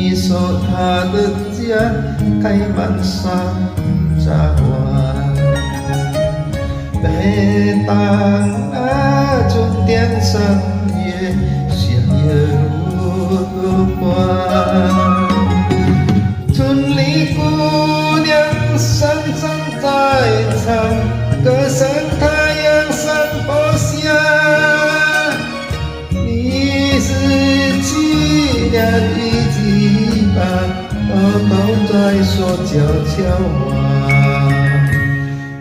你所他的家开满上杂花，每当那终点上也像耶路花，村里姑娘声声在唱，歌声太阳上播下，你是去年一季吧，都在说悄悄话，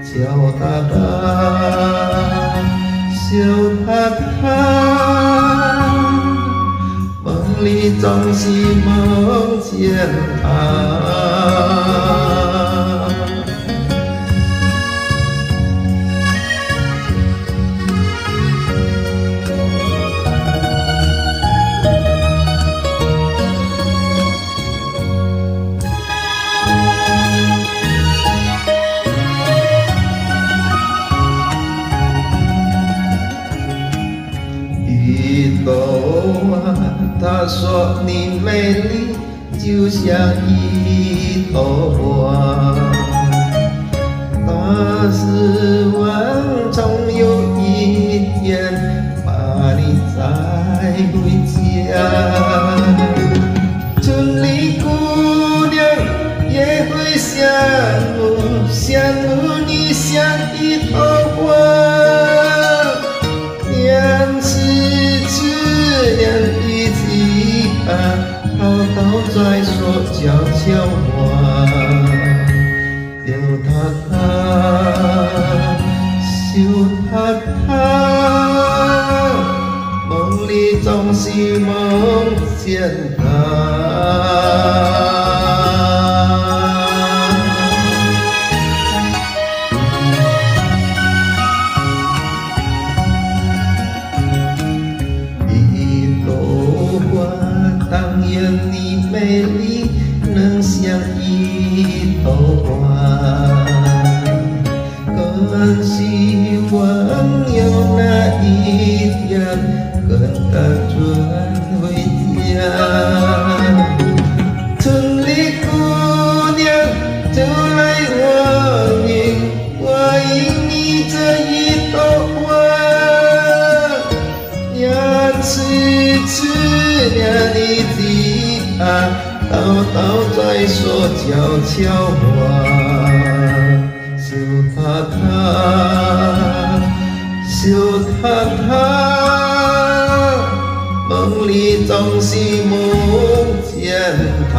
叫他吧，笑他，梦里总是梦见他。一朵花，他说你美丽就像一朵花，但是我总有一天把你带回家，村里姑娘也会羡慕你像一朵花，都在说悄悄话，丢他，羞他，梦里总是梦见他。但愿你美丽能像一朵花，更希望有那一天跟她转回家，村里姑娘就来我迎你这一朵花，娘是娘的都在说悄悄话，羞他，梦里总是梦见他。